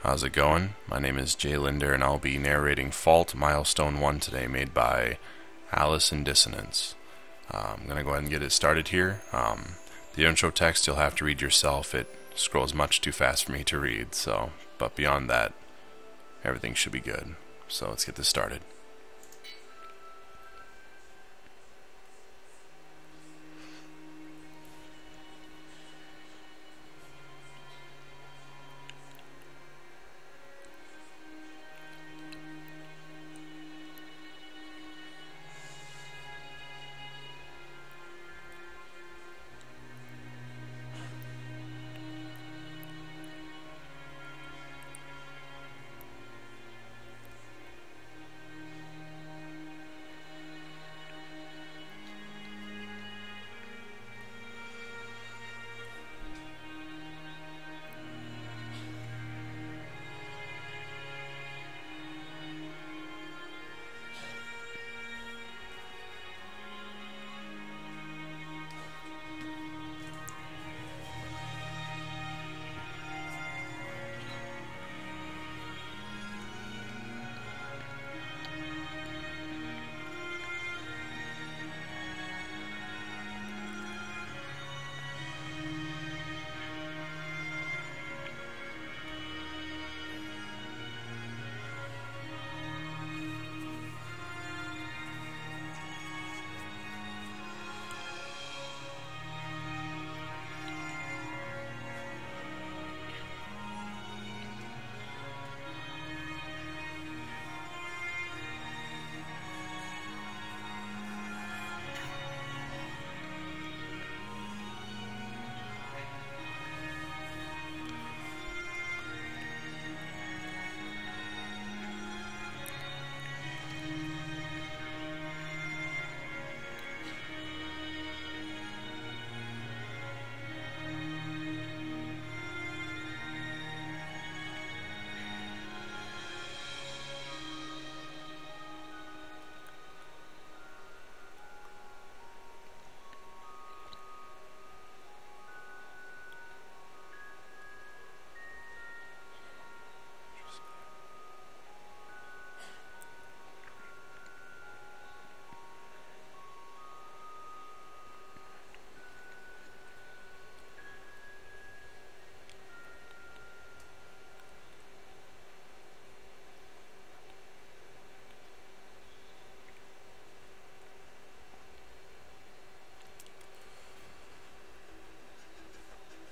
How's it going? My name is Linder, and I'll be narrating Fault Milestone 1 today, made by Alice in Dissonance. I'm going to go ahead and get it started here. The intro text you'll have to read yourself. It scrolls much too fast for me to read, but beyond that, everything should be good. So let's get this started.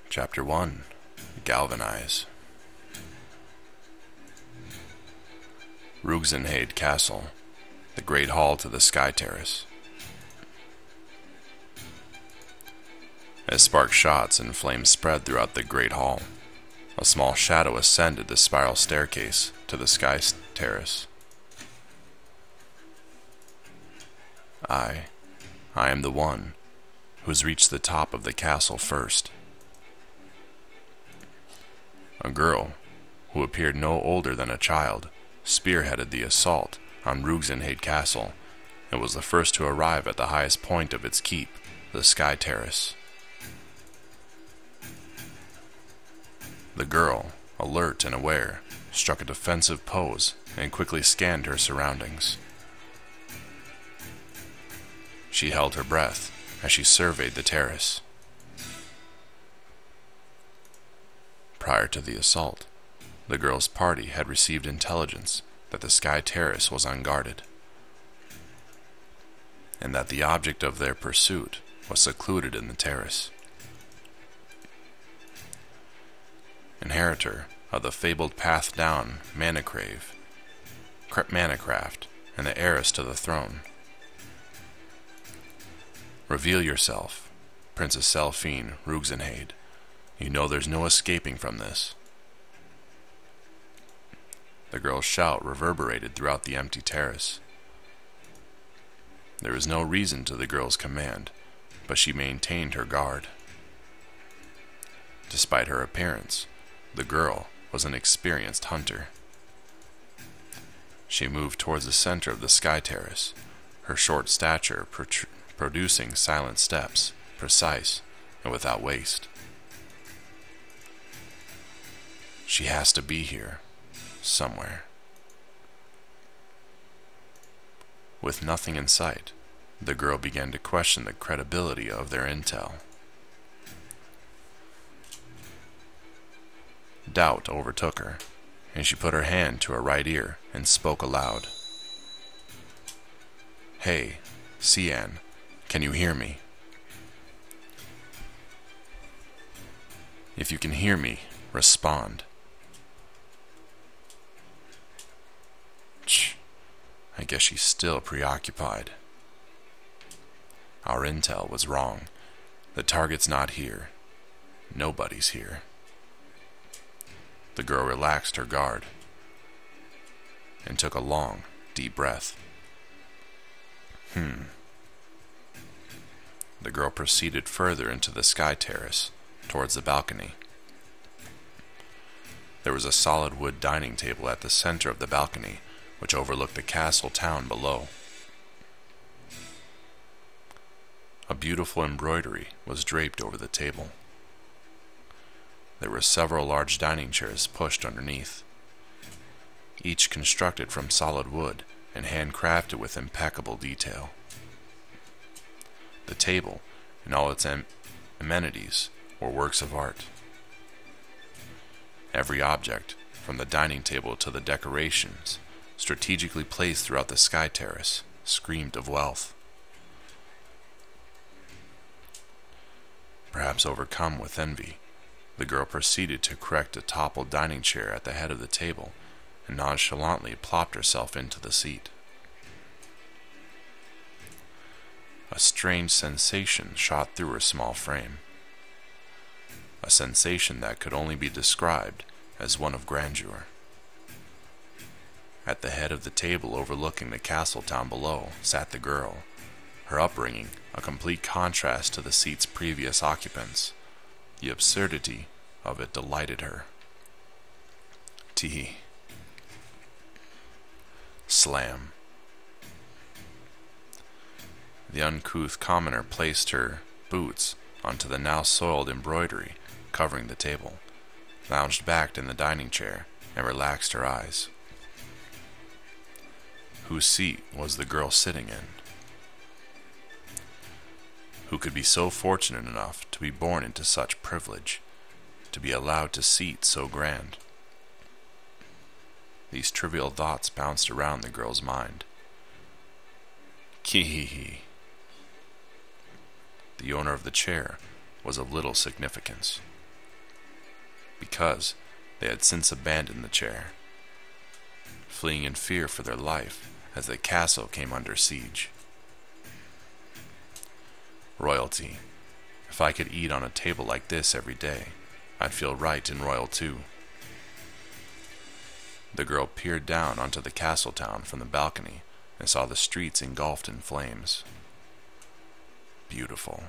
Chapter 1. Galvanize. Ruxenhade Castle, the Great Hall to the Sky Terrace. As sparks shot and flames spread throughout the Great Hall, a small shadow ascended the spiral staircase to the Sky Terrace. I am the one who's reached the top of the castle first. A girl, who appeared no older than a child, spearheaded the assault on Ruxenhade Castle and was the first to arrive at the highest point of its keep, the Sky Terrace. The girl, alert and aware, struck a defensive pose and quickly scanned her surroundings. She held her breath as she surveyed the terrace. Prior to the assault, the girl's party had received intelligence that the Sky Terrace was unguarded, and that the object of their pursuit was secluded in the terrace. Inheritor of the fabled path down Manacraft, and the heiress to the throne. Reveal yourself, Princess Selphine Ruxenhade. You know there's no escaping from this. The girl's shout reverberated throughout the empty terrace. There was no reason to the girl's command, but she maintained her guard. Despite her appearance, the girl was an experienced hunter. She moved towards the center of the Sky Terrace, her short stature producing silent steps, precise and without waste. She has to be here, somewhere. With nothing in sight, the girl began to question the credibility of their intel. Doubt overtook her, and she put her hand to her right ear and spoke aloud. "Hey, Cian, can you hear me? If you can hear me, respond." I guess she's still preoccupied. Our intel was wrong. The target's not here. Nobody's here. The girl relaxed her guard and took a long, deep breath. The girl proceeded further into the sky terrace, towards the balcony. There was a solid wood dining table at the center of the balcony, which overlooked the castle town below. A beautiful embroidery was draped over the table. There were several large dining chairs pushed underneath, each constructed from solid wood and handcrafted with impeccable detail. The table and all its amenities were works of art. Every object, from the dining table to the decorations, strategically placed throughout the sky terrace, screamed of wealth. Perhaps overcome with envy, the girl proceeded to correct a toppled dining chair at the head of the table and nonchalantly plopped herself into the seat. A strange sensation shot through her small frame, a sensation that could only be described as one of grandeur. At the head of the table overlooking the castle town below sat the girl, her upbringing a complete contrast to the seat's previous occupants. The absurdity of it delighted her. Tee. Slam. The uncouth commoner placed her boots onto the now soiled embroidery covering the table, lounged back in the dining chair, and relaxed her eyes. Whose seat was the girl sitting in? Who could be so fortunate enough to be born into such privilege, to be allowed to seat so grand? These trivial thoughts bounced around the girl's mind. Kee-hee-hee. The owner of the chair was of little significance, because they had since abandoned the chair, fleeing in fear for their life as the castle came under siege. Royalty. If I could eat on a table like this every day, I'd feel right and royal too. The girl peered down onto the castle town from the balcony and saw the streets engulfed in flames. Beautiful.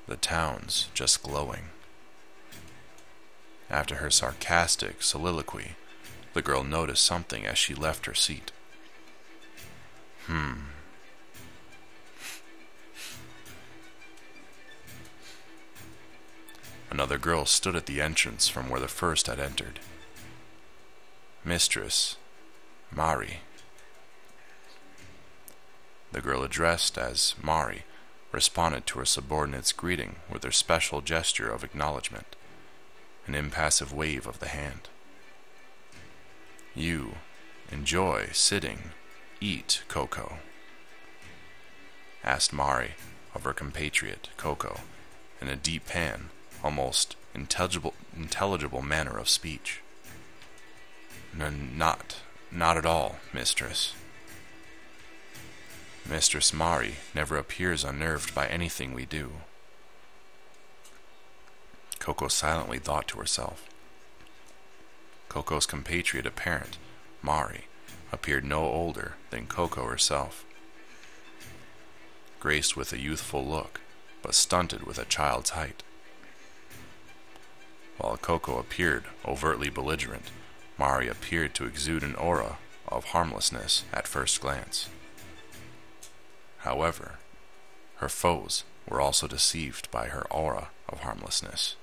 The town's just glowing. After her sarcastic soliloquy, the girl noticed something as she left her seat. Another girl stood at the entrance from where the first had entered. Mistress Mari. The girl addressed as Mari responded to her subordinate's greeting with her special gesture of acknowledgement, an impassive wave of the hand. You enjoy sitting, eat, Coco? Asked Mari of her compatriot, Coco, in a deep pan, almost intelligible manner of speech. Not at all, mistress. Mistress Mari never appears unnerved by anything we do. Coco silently thought to herself. Coco's compatriot apparent, Mari, appeared no older than Coco herself, graced with a youthful look, but stunted with a child's height. While Coco appeared overtly belligerent, Mari appeared to exude an aura of harmlessness at first glance. However, her foes were also deceived by her aura of harmlessness.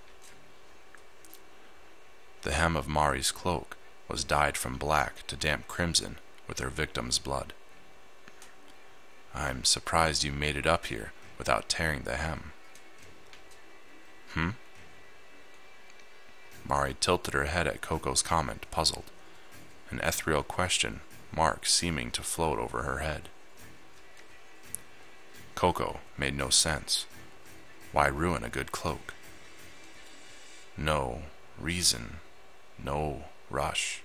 The hem of Mari's cloak was dyed from black to damp crimson with her victim's blood. I'm surprised you made it up here without tearing the hem. Mari tilted her head at Coco's comment, puzzled, an ethereal question mark seeming to float over her head. Coco made no sense. Why ruin a good cloak? No reason, no rush.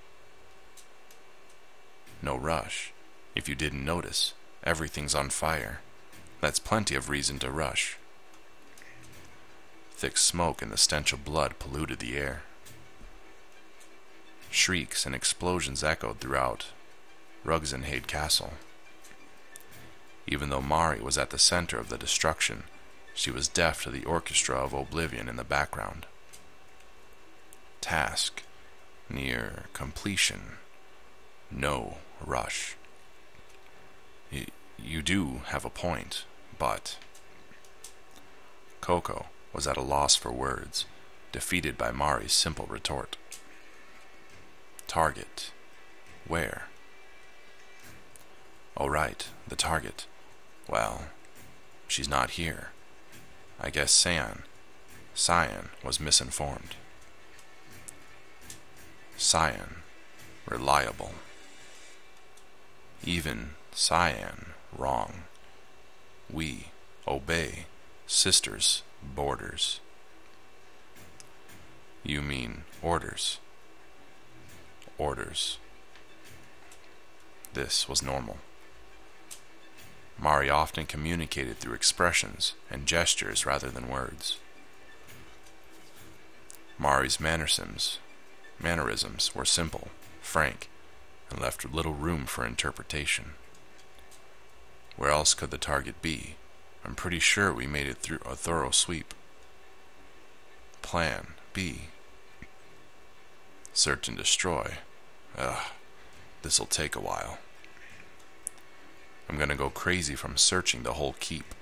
No rush. If you didn't notice, everything's on fire. That's plenty of reason to rush. Thick smoke and the stench of blood polluted the air. Shrieks and explosions echoed throughout Rugzenhade Castle. Even though Mari was at the center of the destruction, she was deaf to the orchestra of oblivion in the background. Task near completion. No rush. You do have a point, but... Coco was at a loss for words, defeated by Mari's simple retort. Target. Where? Oh right, the target. Well, she's not here. I guess Cyan was misinformed. Cyan, reliable. Even Cyan, wrong. We obey sister's borders. You mean orders? Orders. This was normal. Mari often communicated through expressions and gestures rather than words. Mari's mannerisms were simple, frank, and left little room for interpretation. Where else could the target be? I'm pretty sure we made it through a thorough sweep. Plan B. Search and destroy. This'll take a while. I'm gonna go crazy from searching the whole keep.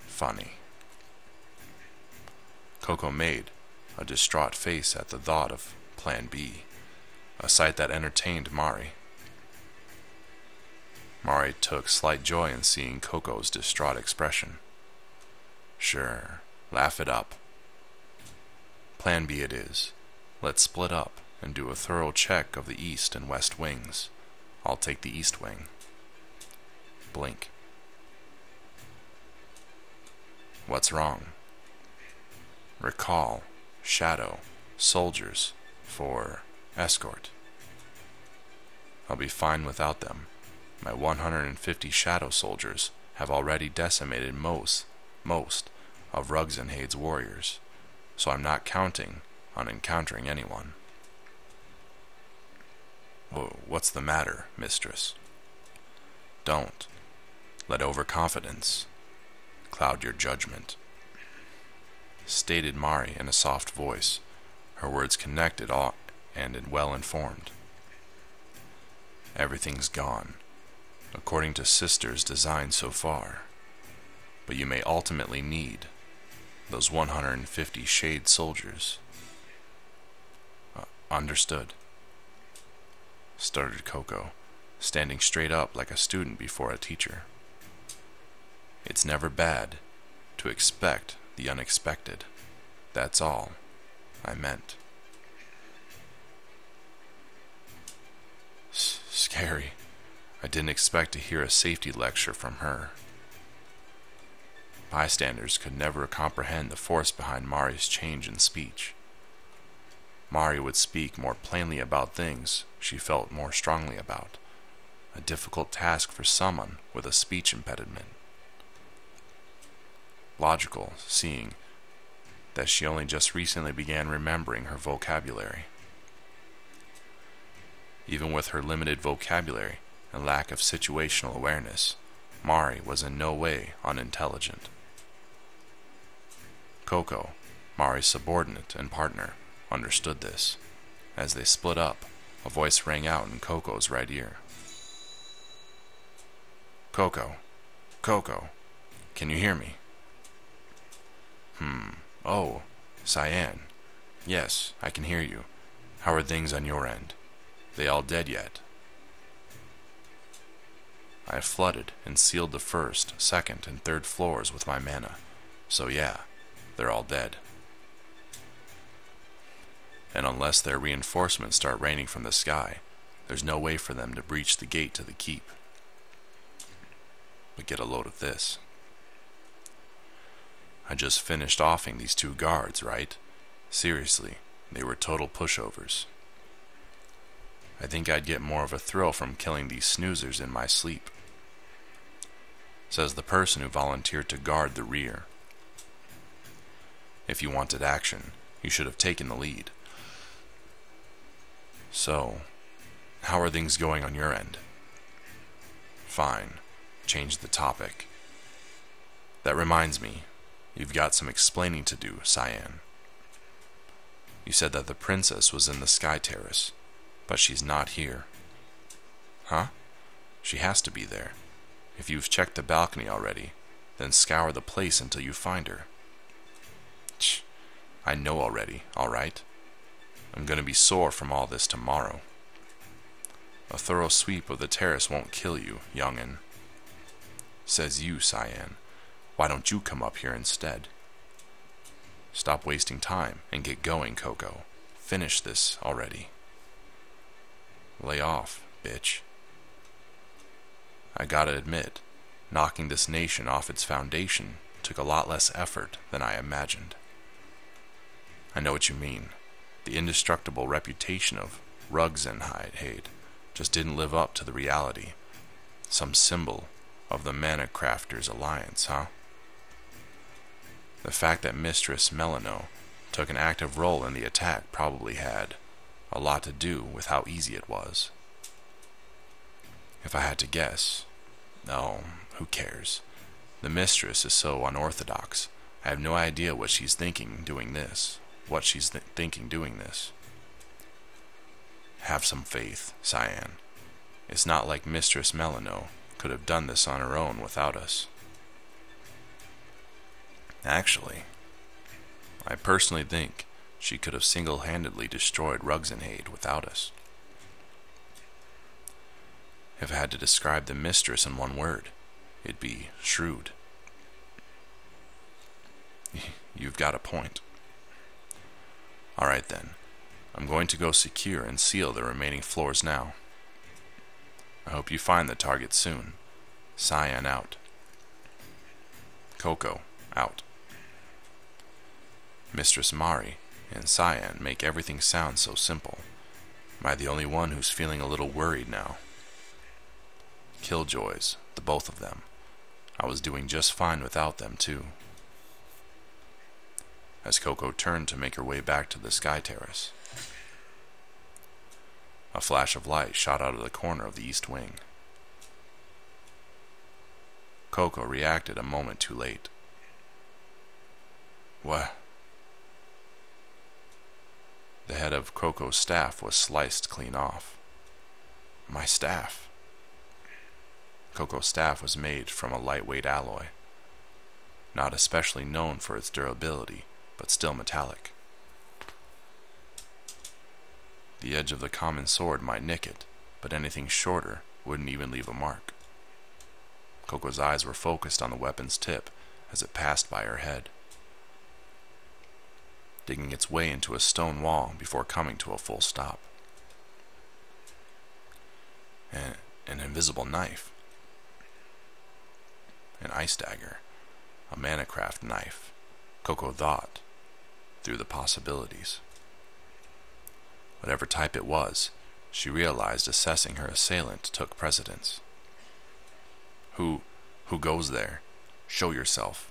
Funny. Coco made a distraught face at the thought of Plan B, a sight that entertained Mari. Mari took slight joy in seeing Coco's distraught expression. Sure, laugh it up. Plan B it is. Let's split up and do a thorough check of the east and west wings. I'll take the east wing. Blink. What's wrong? Recall, shadow, soldiers, for escort. I'll be fine without them. My 150 shadow soldiers have already decimated most of Rugzenhade's warriors, so I'm not counting on encountering anyone. What's the matter, mistress? Don't let overconfidence cloud your judgment, stated Mari in a soft voice, her words connected and well-informed. Everything's gone, according to Sister's design so far, but you may ultimately need those 150 shade soldiers. Understood, stuttered Coco, standing straight up like a student before a teacher. It's never bad to expect the unexpected. That's all I meant. Scary. I didn't expect to hear a safety lecture from her. Bystanders could never comprehend the force behind Mari's change in speech. Mari would speak more plainly about things she felt more strongly about, a difficult task for someone with a speech impediment. Logical, seeing that she only just recently began remembering her vocabulary. Even with her limited vocabulary and lack of situational awareness, Mari was in no way unintelligent. Coco, Mari's subordinate and partner, understood this. As they split up, a voice rang out in Coco's right ear. Coco, can you hear me? Oh, Cyan. Yes, I can hear you. How are things on your end? They all dead yet? I have flooded and sealed the first, second, and third floors with my mana. So yeah, they're all dead. And unless their reinforcements start raining from the sky, there's no way for them to breach the gate to the keep. But get a load of this. I just finished offing these 2 guards, right? Seriously, they were total pushovers. I think I'd get more of a thrill from killing these snoozers in my sleep. Says the person who volunteered to guard the rear. If you wanted action, you should have taken the lead. So, how are things going on your end? Fine. Change the topic. That reminds me, you've got some explaining to do, Cyan. You said that the princess was in the Sky Terrace, but she's not here. Huh? She has to be there. If you've checked the balcony already, then scour the place until you find her. Tch, I know already, alright? I'm gonna be sore from all this tomorrow. A thorough sweep of the terrace won't kill you, young'un. Says you, Cyan. Why don't you come up here instead? Stop wasting time and get going, Coco. Finish this already. Lay off, bitch. I gotta admit, knocking this nation off its foundation took a lot less effort than I imagined. I know what you mean. The indestructible reputation of Ruggsenheid just didn't live up to the reality. Some symbol of the Mana Crafters Alliance, huh? The fact that Mistress Melano took an active role in the attack probably had a lot to do with how easy it was. If I had to guess, no, who cares? The mistress is so unorthodox. I have no idea what she's thinking doing this. Have some faith, Cyan. It's not like Mistress Melano could have done this on her own without us. Actually, I personally think she could have single-handedly destroyed Ruggsenheid without us. If I had to describe the mistress in one word, it'd be shrewd. You've got a point. Alright then, I'm going to go secure and seal the remaining floors now. I hope you find the target soon. Cyan out. Coco out. Mistress Mari and Cyan make everything sound so simple. Am I the only one who's feeling a little worried now? Killjoys, the both of them. I was doing just fine without them, too. As Coco turned to make her way back to the Sky Terrace, a flash of light shot out of the corner of the east wing. Coco reacted a moment too late. What? The head of Coco's staff was sliced clean off. My staff. Coco's staff was made from a lightweight alloy, not especially known for its durability, but still metallic. The edge of the common sword might nick it, but anything shorter wouldn't even leave a mark. Coco's eyes were focused on the weapon's tip as it passed by her head, digging its way into a stone wall before coming to a full stop. An invisible knife. An ice dagger. A Manacraft knife. Coco thought through the possibilities. Whatever type it was, she realized assessing her assailant took precedence. Who goes there? Show yourself.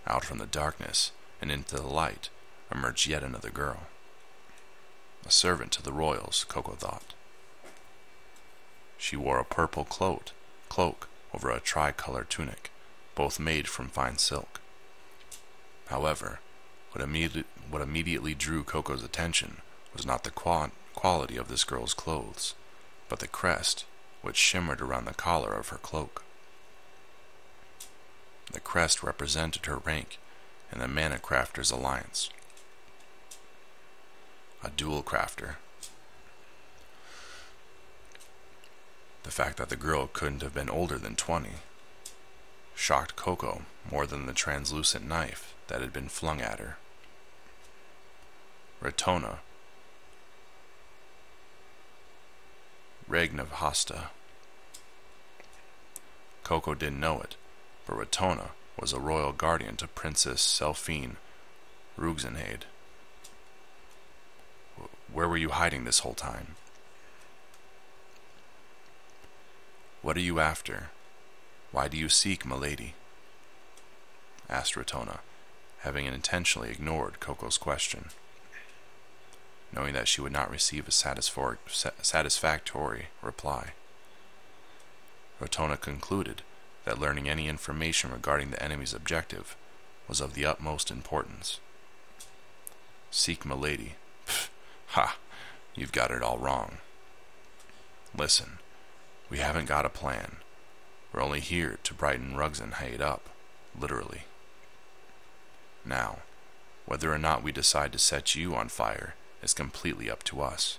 Out from the darkness and into the light emerged yet another girl. A servant to the royals, Coco thought. She wore a purple cloak over a tricolored tunic, both made from fine silk. However, what immediately drew Coco's attention was not the quality of this girl's clothes, but the crest which shimmered around the collar of her cloak. The crest represented her rank in the Mana Crafters Alliance. A dual crafter. The fact that the girl couldn't have been older than 20 shocked Coco more than the translucent knife that had been flung at her. Ratona, Regn of Hasta. Coco didn't know it, but Ratona was a royal guardian to Princess Selphine Rugzenhade. Where were you hiding this whole time? What are you after? Why do you seek milady? Asked Ratona, having intentionally ignored Coco's question, knowing that she would not receive a satisfactory reply. Ratona concluded that learning any information regarding the enemy's objective was of the utmost importance. Seek milady. Pfft, ha! You've got it all wrong. Listen, we haven't got a plan. We're only here to brighten Rugzenhade up, literally. Now, whether or not we decide to set you on fire is completely up to us.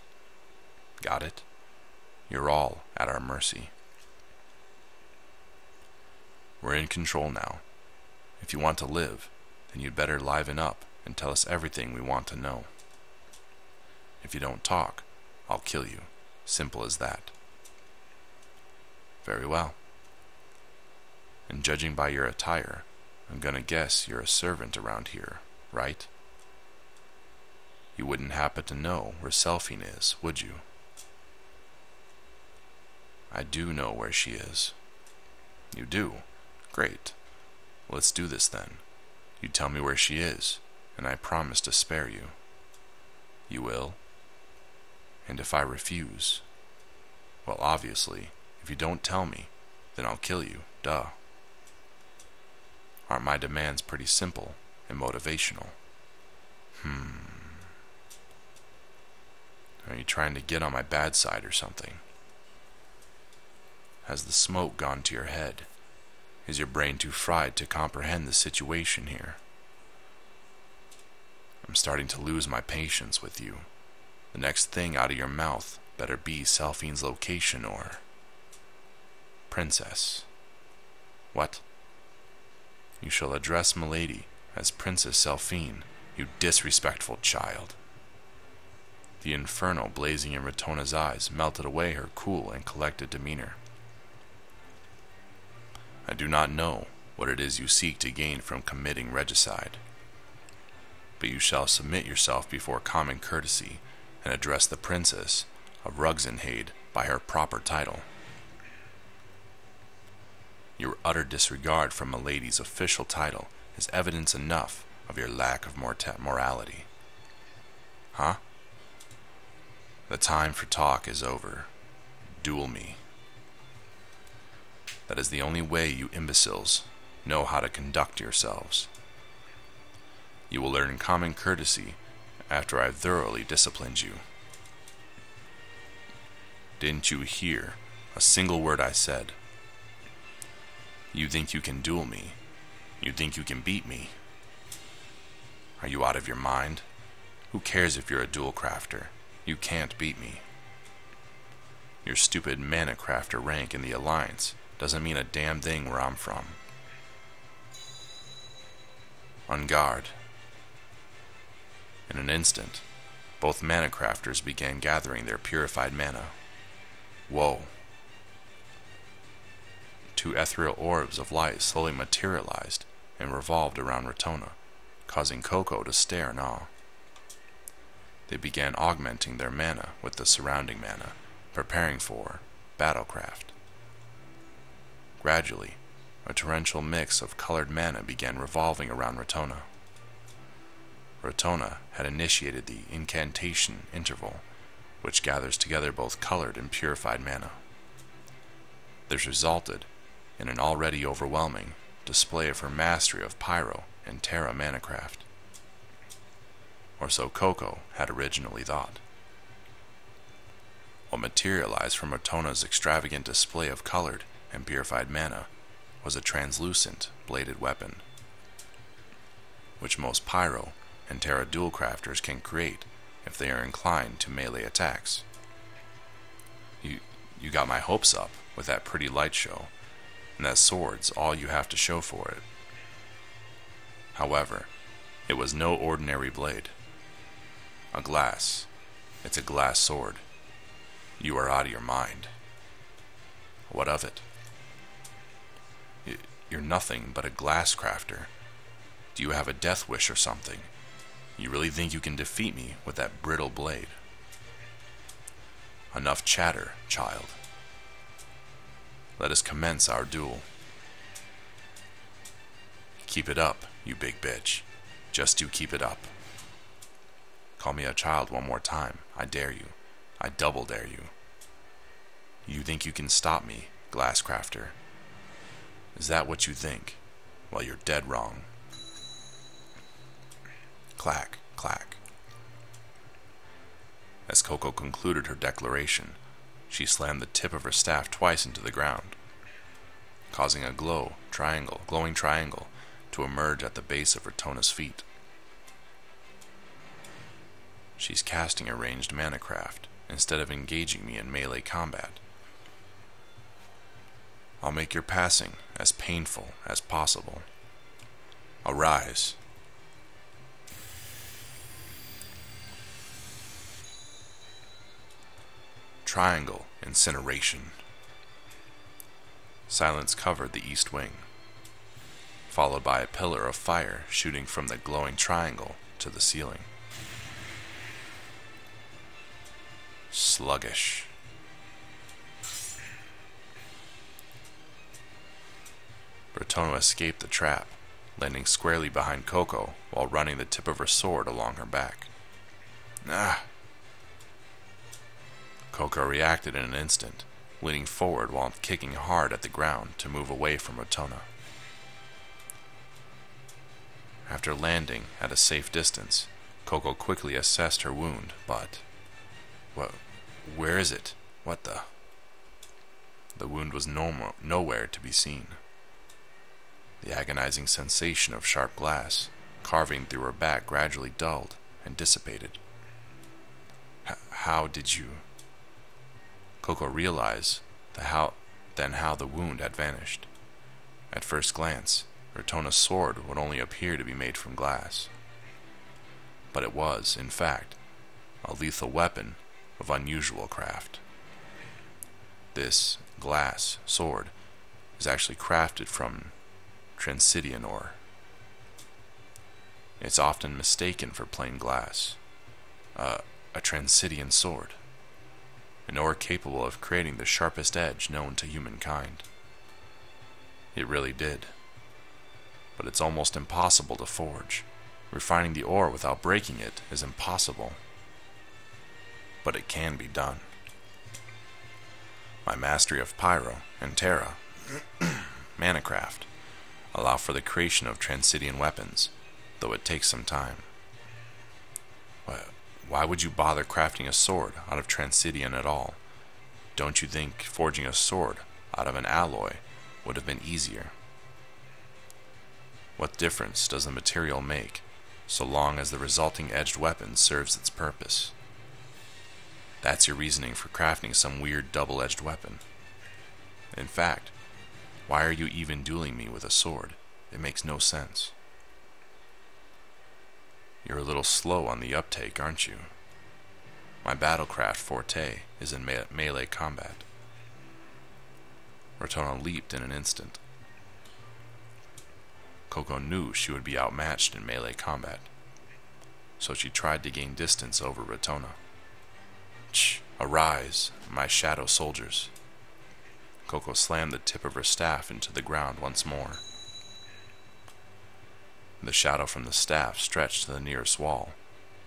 Got it? You're all at our mercy. We're in control now. If you want to live, then you'd better liven up and tell us everything we want to know. If you don't talk, I'll kill you. Simple as that. Very well. And judging by your attire, I'm gonna guess you're a servant around here, right? You wouldn't happen to know where Selphine is, would you? I do know where she is. You do? Great. Let's do this then. You tell me where she is, and I promise to spare you. You will? And if I refuse? Well, obviously, if you don't tell me, then I'll kill you, duh. Aren't my demands pretty simple and motivational? Are you trying to get on my bad side or something? Has the smoke gone to your head? Is your brain too fried to comprehend the situation here? I'm starting to lose my patience with you. The next thing out of your mouth better be Selphine's location or... Princess. What? You shall address milady as Princess Selphine, you disrespectful child. The inferno blazing in Ratona's eyes melted away her cool and collected demeanor. I do not know what it is you seek to gain from committing regicide, but you shall submit yourself before common courtesy and address the Princess of Rugzenhade by her proper title. Your utter disregard for milady's official title is evidence enough of your lack of morality. Huh? The time for talk is over. Duel me. That is the only way you imbeciles know how to conduct yourselves. You will learn common courtesy after I've thoroughly disciplined you. Didn't you hear a single word I said? You think you can duel me? You think you can beat me? Are you out of your mind? Who cares if you're a dual crafter? You can't beat me. Your stupid mana crafter rank in the Alliance doesn't mean a damn thing where I'm from. On guard. In an instant, both mana crafters began gathering their purified mana. Whoa. Two ethereal orbs of light slowly materialized and revolved around Ratona, causing Coco to stare in awe. They began augmenting their mana with the surrounding mana, preparing for battlecraft. Gradually, a torrential mix of colored mana began revolving around Ratona. Ratona had initiated the incantation interval, which gathers together both colored and purified mana. This resulted in an already overwhelming display of her mastery of Pyro and Terra Manacraft. Or so Coco had originally thought. What materialized from Ratona's extravagant display of colored and purified mana was a translucent, bladed weapon, which most Pyro and Terra dual crafters can create if they are inclined to melee attacks. You got my hopes up with that pretty light show, and that sword's all you have to show for it. However, it was no ordinary blade. It's a glass sword. You are out of your mind. What of it? You're nothing but a glass crafter. Do you have a death wish or something? You really think you can defeat me with that brittle blade? Enough chatter, child. Let us commence our duel. Keep it up, you big bitch. Just do keep it up. Call me a child one more time. I dare you. I double dare you. You think you can stop me, glass crafter? Is that what you think? Well, you're dead wrong. Clack, clack. As Coco concluded her declaration, she slammed the tip of her staff twice into the ground, causing a glowing triangle to emerge at the base of Ratona's feet. She's casting a ranged mana craft instead of engaging me in melee combat. I'll make your passing as painful as possible. Arise. Triangle incineration. Silence covered the east wing, followed by a pillar of fire shooting from the glowing triangle to the ceiling. Sluggish. Ratona escaped the trap, landing squarely behind Coco while running the tip of her sword along her back. Ah! Coco reacted in an instant, leaning forward while kicking hard at the ground to move away from Ratona. After landing at a safe distance, Coco quickly assessed her wound, but... where is it? What the... The wound was nowhere to be seen. The agonizing sensation of sharp glass carving through her back gradually dulled and dissipated. How did you... Coco realized how the wound had vanished. At first glance, Ratona's sword would only appear to be made from glass. But it was, in fact, a lethal weapon of unusual craft. This glass sword is actually crafted from Transidian ore. It's often mistaken for plain glass. A Transidian sword. An ore capable of creating the sharpest edge known to humankind. It really did. But it's almost impossible to forge. Refining the ore without breaking it is impossible. But it can be done. My mastery of Pyro and Terra, Manacraft, allow for the creation of Transidian weapons, though it takes some time. Why would you bother crafting a sword out of Transidian at all? Don't you think forging a sword out of an alloy would have been easier? What difference does the material make, so long as the resulting edged weapon serves its purpose? That's your reasoning for crafting some weird double-edged weapon. In fact, why are you even dueling me with a sword? It makes no sense. You're a little slow on the uptake, aren't you? My battlecraft forte is in melee combat. Ratona leaped in an instant. Coco knew she would be outmatched in melee combat, so she tried to gain distance over Ratona. Arise, my shadow soldiers. Coco slammed the tip of her staff into the ground once more. The shadow from the staff stretched to the nearest wall,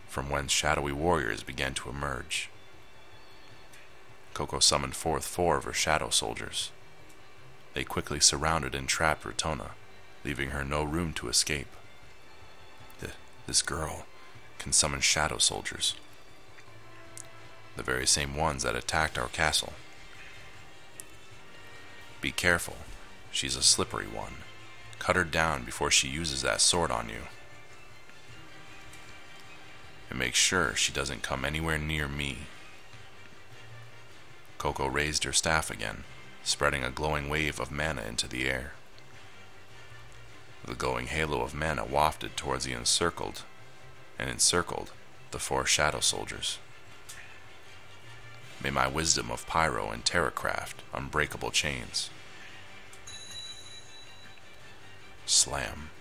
from whence shadowy warriors began to emerge. Coco summoned forth 4 of her shadow soldiers. They quickly surrounded and trapped Ratona, leaving her no room to escape. This girl can summon shadow soldiers. The very same ones that attacked our castle. Be careful. She's a slippery one. Cut her down before she uses that sword on you. And make sure she doesn't come anywhere near me. Coco raised her staff again, spreading a glowing wave of mana into the air. The glowing halo of mana wafted towards the encircled the 4 shadow soldiers. May my wisdom of pyro and terracraft unbreakable chains. Slam.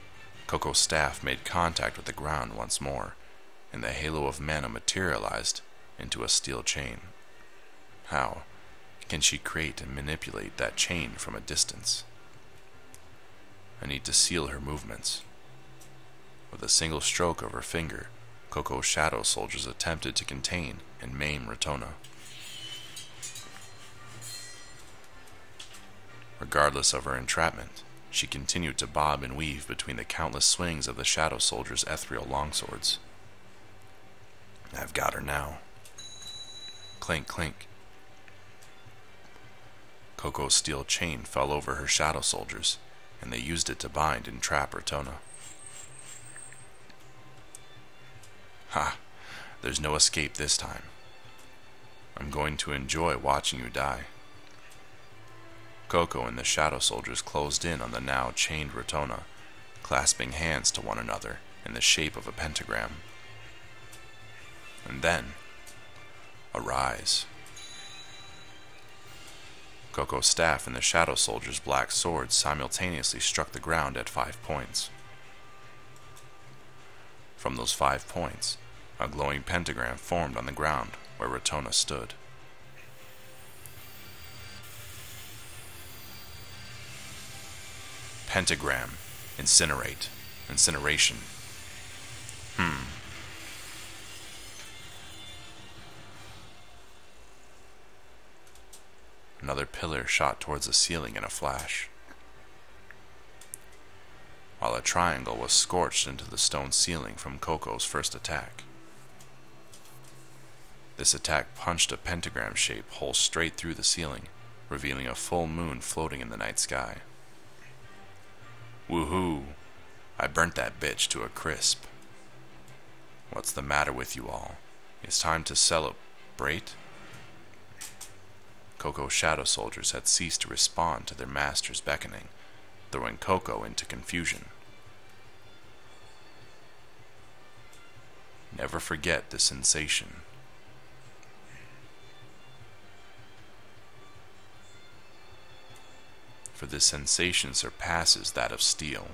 Coco's staff made contact with the ground once more, and the halo of mana materialized into a steel chain. How can she create and manipulate that chain from a distance? I need to seal her movements. With a single stroke of her finger, Coco's shadow soldiers attempted to contain and maim Rotona. Regardless of her entrapment, she continued to bob and weave between the countless swings of the shadow soldiers' ethereal longswords. I've got her now. Clink, clink. Coco's steel chain fell over her shadow soldiers, and they used it to bind and trap Rotona. Ha! There's no escape this time. I'm going to enjoy watching you die. Coco and the shadow soldiers closed in on the now chained Rotona, clasping hands to one another in the shape of a pentagram. And then, a rise. Coco's staff and the shadow soldier's black swords simultaneously struck the ground at 5 points. From those 5 points, a glowing pentagram formed on the ground where Rotona stood. Pentagram. Incinerate. Incineration. Another pillar shot towards the ceiling in a flash, while a triangle was scorched into the stone ceiling from Coco's first attack. This attack punched a pentagram-shaped hole straight through the ceiling, revealing a full moon floating in the night sky. Woohoo! I burnt that bitch to a crisp. What's the matter with you all? It's time to celebrate? Coco's shadow soldiers had ceased to respond to their master's beckoning, throwing Coco into confusion. Never forget the sensation. For this sensation surpasses that of steel,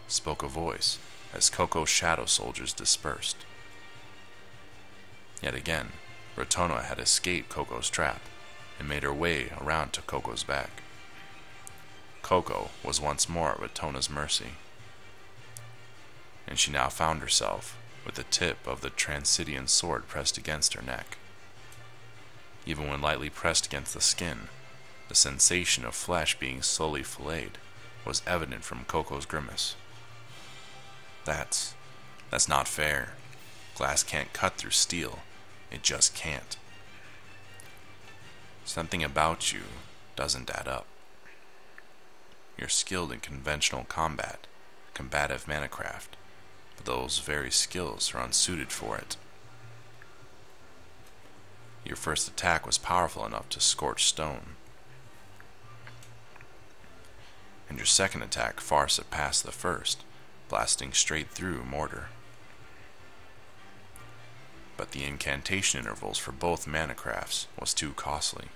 spoke a voice as Coco's shadow soldiers dispersed. Yet again, Rotona had escaped Coco's trap and made her way around to Coco's back. Coco was once more at Rotona's mercy, and she now found herself with the tip of the Transidian sword pressed against her neck. Even when lightly pressed against the skin, the sensation of flesh being slowly filleted was evident from Coco's grimace. That's not fair. Glass can't cut through steel. It just can't. Something about you doesn't add up. You're skilled in conventional combat, combative manacraft, but those very skills are unsuited for it. Your first attack was powerful enough to scorch stone, and your second attack far surpassed the first, blasting straight through mortar. But the incantation intervals for both manacrafts was too costly.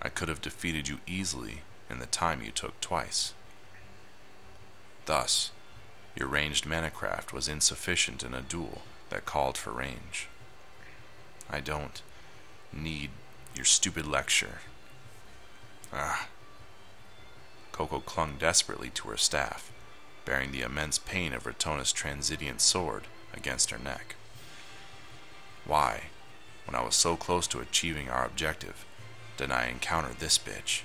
I could have defeated you easily in the time you took twice. Thus, your ranged manacraft was insufficient in a duel that called for range. I don't need your stupid lecture. Coco clung desperately to her staff, bearing the immense pain of Rotona's Transidian sword against her neck. Why, when I was so close to achieving our objective, did I encounter this bitch?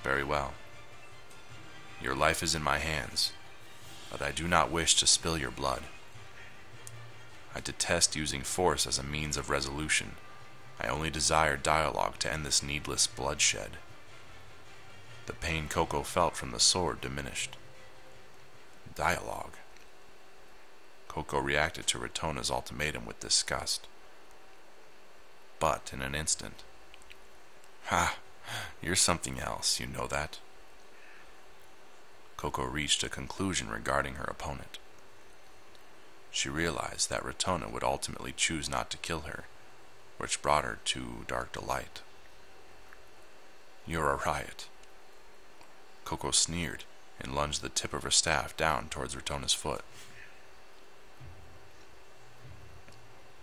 Very well. Your life is in my hands, but I do not wish to spill your blood. I detest using force as a means of resolution, I only desire dialogue to end this needless bloodshed. The pain Coco felt from the sword diminished. Dialogue. Coco reacted to Ratona's ultimatum with disgust. But in an instant, "Ha! You're something else, you know that." Coco reached a conclusion regarding her opponent. She realized that Ratona would ultimately choose not to kill her, which brought her to dark delight. "You're a riot." Coco sneered and lunged the tip of her staff down towards Ratona's foot.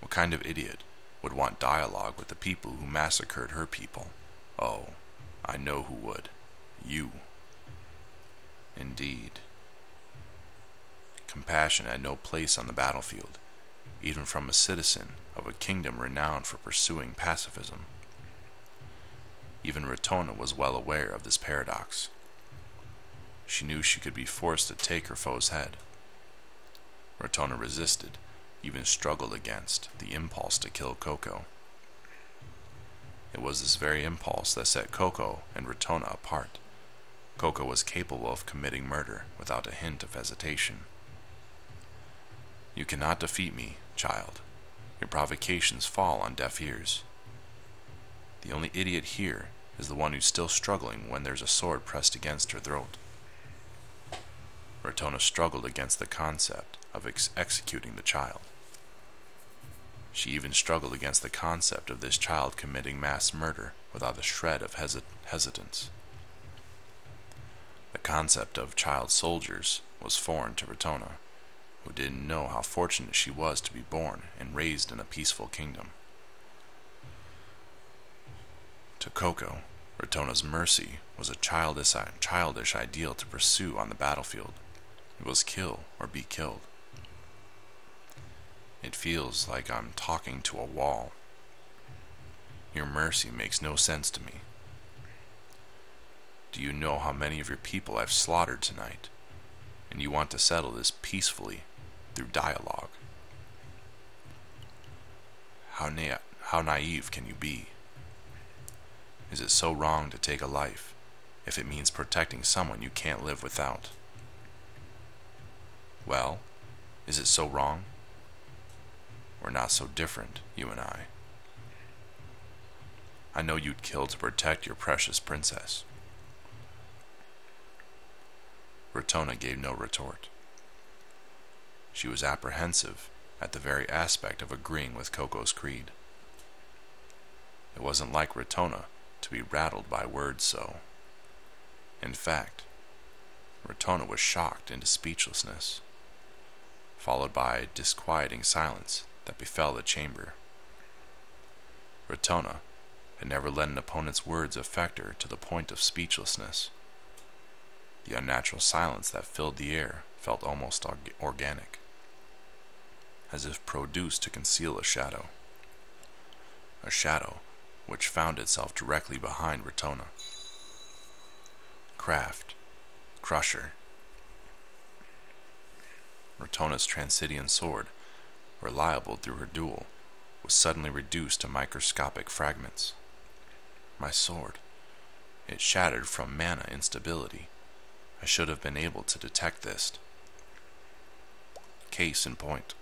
What kind of idiot would want dialogue with the people who massacred her people? Oh, I know who would. You. Indeed. Compassion had no place on the battlefield, even from a citizen of a kingdom renowned for pursuing pacifism. Even Ratona was well aware of this paradox. She knew she could be forced to take her foe's head. Ratona resisted, even struggled against, the impulse to kill Coco. It was this very impulse that set Coco and Ratona apart. Coco was capable of committing murder without a hint of hesitation. "You cannot defeat me, child. Your provocations fall on deaf ears. The only idiot here is the one who's still struggling when there's a sword pressed against her throat." Ratona struggled against the concept of executing the child. She even struggled against the concept of this child committing mass murder without a shred of hesitance. The concept of child soldiers was foreign to Ratona, who didn't know how fortunate she was to be born and raised in a peaceful kingdom. To Coco, Ratona's mercy was a childish ideal to pursue on the battlefield. It was kill or be killed. "It feels like I'm talking to a wall. Your mercy makes no sense to me. Do you know how many of your people I've slaughtered tonight? And you want to settle this peacefully through dialogue? How naive can you be? Is it so wrong to take a life if it means protecting someone you can't live without? Well, is it so wrong? We're not so different, you and I. I know you'd kill to protect your precious princess." Ratona gave no retort. She was apprehensive at the very aspect of agreeing with Coco's creed. It wasn't like Ratona to be rattled by words so. In fact, Ratona was shocked into speechlessness, followed by disquieting silence that befell the chamber. Ratona had never let an opponent's words affect her to the point of speechlessness. The unnatural silence that filled the air felt almost organic, as if produced to conceal a shadow which found itself directly behind Ratona. Craft, Crusher. Ratona's Transidian sword, reliable through her duel, was suddenly reduced to microscopic fragments. My sword. It shattered from mana instability. I should have been able to detect this. Case in point.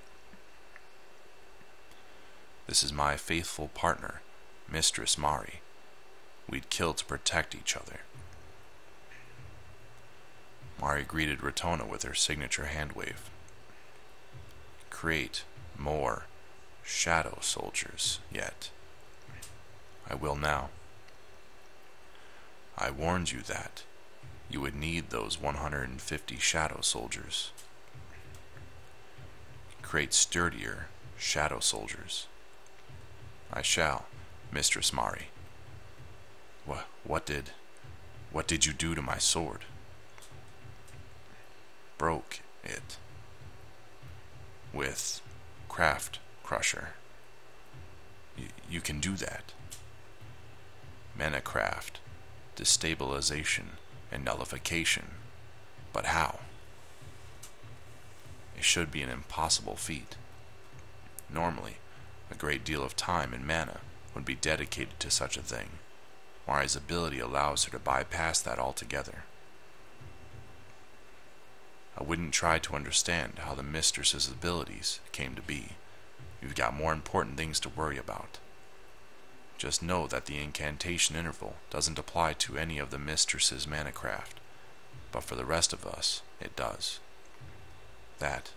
This is my faithful partner, Mistress Mari. We'd kill to protect each other. Mari greeted Ratona with her signature hand wave. Create more shadow soldiers yet. I will now. I warned you that you would need those 150 shadow soldiers. Create sturdier shadow soldiers. I shall, Mistress Mari. What did you do to my sword? Broke it. With Craft Crusher. You can do that. Mana craft, destabilization, and nullification. But how? It should be an impossible feat. Normally, a great deal of time and mana would be dedicated to such a thing, while his ability allows her to bypass that altogether. I wouldn't try to understand how the mistress's abilities came to be. You've got more important things to worry about. Just know that the incantation interval doesn't apply to any of the mistress's mana craft, but for the rest of us, it does. That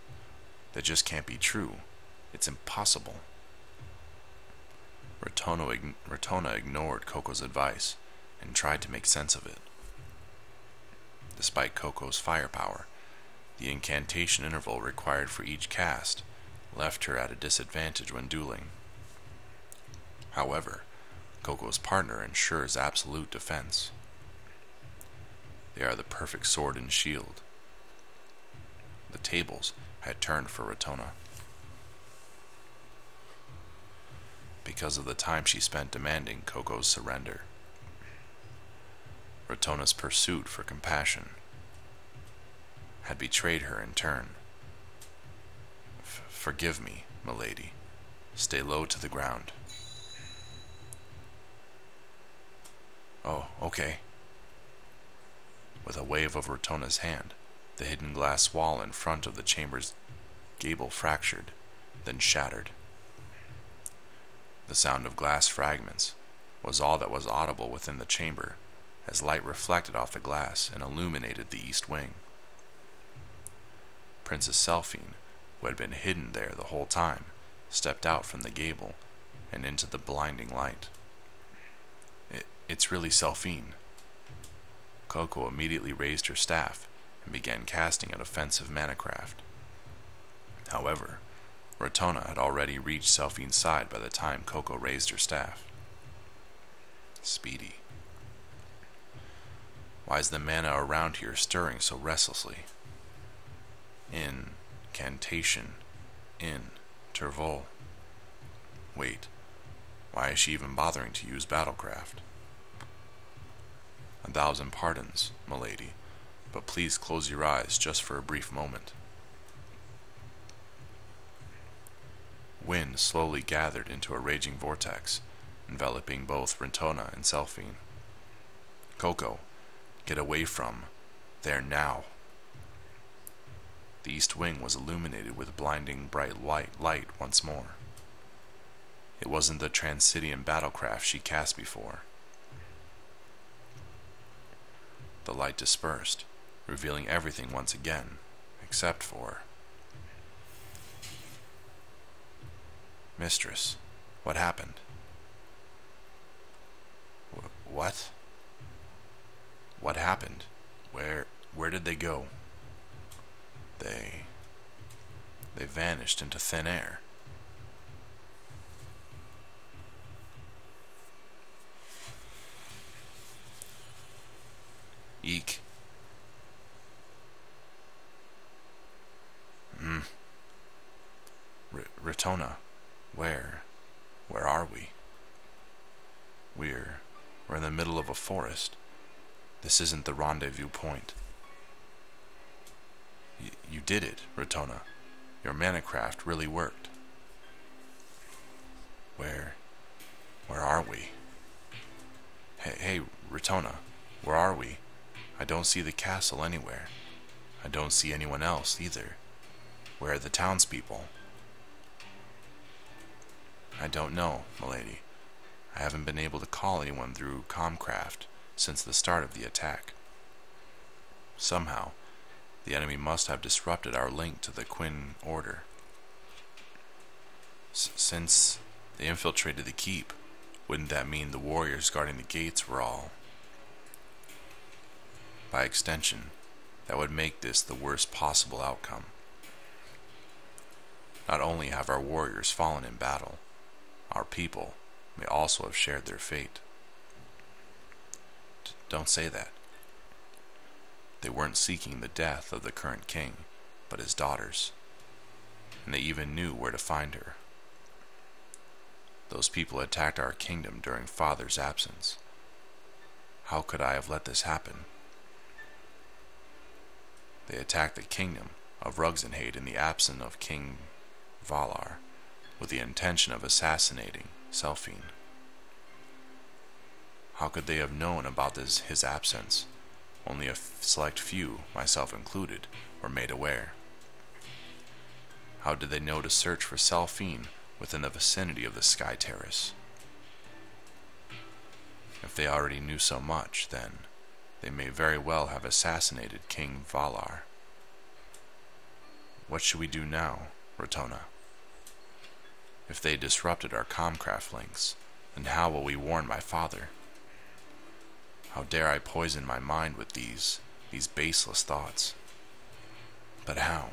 just can't be true. It's impossible. Rotona ignored Coco's advice and tried to make sense of it. Despite Coco's firepower, the incantation interval required for each cast left her at a disadvantage when dueling. However, Coco's partner ensures absolute defense. They are the perfect sword and shield. The tables had turned for Rotona. Because of the time she spent demanding Coco's surrender. Rotona's pursuit for compassion had betrayed her in turn. Forgive me, milady. Stay low to the ground. Oh, okay. With a wave of Rotona's hand, the hidden glass wall in front of the chamber's gable fractured, then shattered. The sound of glass fragments was all that was audible within the chamber, as light reflected off the glass and illuminated the east wing. Princess Selphine, who had been hidden there the whole time, stepped out from the gable and into the blinding light. It's really Selphine. Coco immediately raised her staff and began casting an offensive mana craft. However, Rotona had already reached Selphine's side by the time Coco raised her staff. Speedy. Why is the mana around here stirring so restlessly? Incantation. Interval. Wait, why is she even bothering to use battlecraft? 1,000 pardons, milady, but please close your eyes just for a brief moment. Wind slowly gathered into a raging vortex, enveloping both Rotona and Selphine. Coco, get away from there now. The east wing was illuminated with blinding bright light once more. It wasn't the Transidian battlecraft she cast before. The light dispersed, revealing everything once again, except for... Mistress, what happened? What? What happened? Where did they go? They vanished into thin air. Eek. Rotona, where are we? We're in the middle of a forest. This isn't the rendezvous point. You did it, Rotona. Your mana craft really worked. Where are we? Hey, Rotona, where are we? I don't see the castle anywhere. I don't see anyone else either. Where are the townspeople? I don't know, milady. I haven't been able to call anyone through Comcraft since the start of the attack. Somehow, the enemy must have disrupted our link to the Quinn Order. Since they infiltrated the keep, wouldn't that mean the warriors guarding the gates were all... By extension, that would make this the worst possible outcome. Not only have our warriors fallen in battle, our people may also have shared their fate. Don't say that. They weren't seeking the death of the current king, but his daughters, and they even knew where to find her. Those people attacked our kingdom during Father's absence. How could I have let this happen? They attacked the kingdom of Ruxenhade in the absence of King Valar, with the intention of assassinating Selphine. How could they have known about his absence? Only a select few, myself included, were made aware. How did they know to search for Selphine within the vicinity of the Sky Terrace? If they already knew so much, then they may very well have assassinated King Valar. What should we do now, Rotona? If they disrupted our Comcraft links, then how will we warn my father? How dare I poison my mind with these baseless thoughts? But how?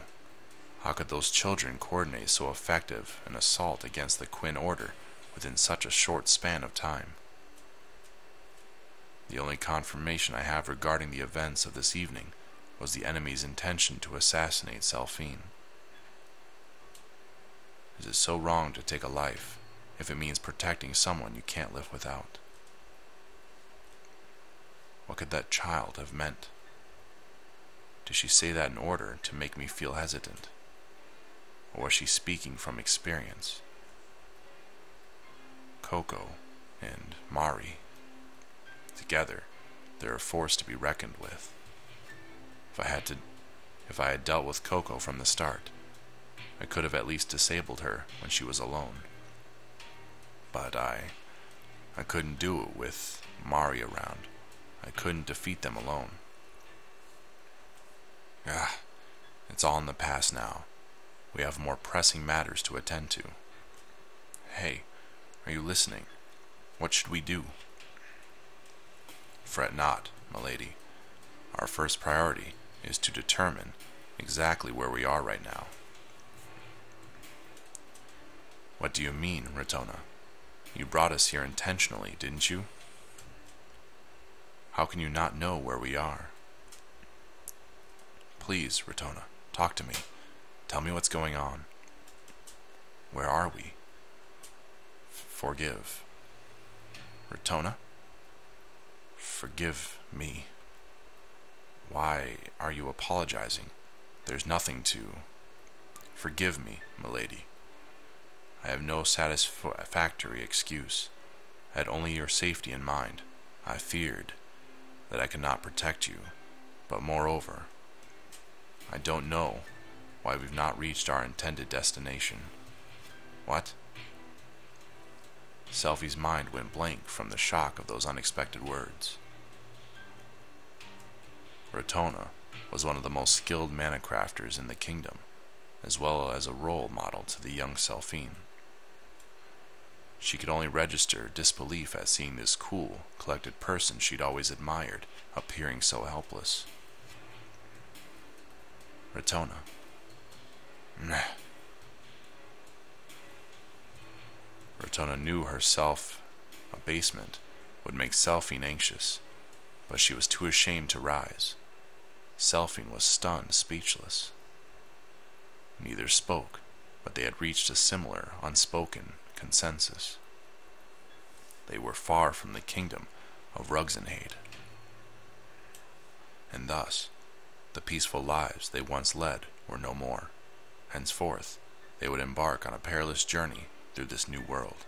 How could those children coordinate so effective an assault against the Quinn Order within such a short span of time? The only confirmation I have regarding the events of this evening was the enemy's intention to assassinate Selphine. Is it so wrong to take a life if it means protecting someone you can't live without? What could that child have meant? Did she say that in order to make me feel hesitant? Or was she speaking from experience? Coco and Mari, together, they're a force to be reckoned with. If I had dealt with Coco from the start, I could have at least disabled her when she was alone. But I couldn't do it with Mari around. I couldn't defeat them alone. It's all in the past now. We have more pressing matters to attend to. Hey, are you listening? What should we do? Fret not, milady. Our first priority is to determine exactly where we are right now. What do you mean, Rotona? You brought us here intentionally, didn't you? How can you not know where we are? Please, Rotona, talk to me. Tell me what's going on. Where are we? Forgive. Rotona? Forgive me. Why are you apologizing? There's nothing to... Forgive me, milady. I have no satisfactory excuse. I had only your safety in mind. I feared that I could not protect you, but moreover, I don't know why we've not reached our intended destination. What? Selphie's mind went blank from the shock of those unexpected words. Rotona was one of the most skilled mana-crafters in the kingdom, as well as a role model to the young Selphine. She could only register disbelief at seeing this cool, collected person she'd always admired appearing so helpless. Rotona. Rotona knew her self-abasement would make Selphine anxious, but she was too ashamed to rise. Selphine was stunned, speechless. Neither spoke, but they had reached a similar, unspoken consensus. They were far from the kingdom of Rugzenhade, and thus the peaceful lives they once led were no more. Henceforth, they would embark on a perilous journey through this new world.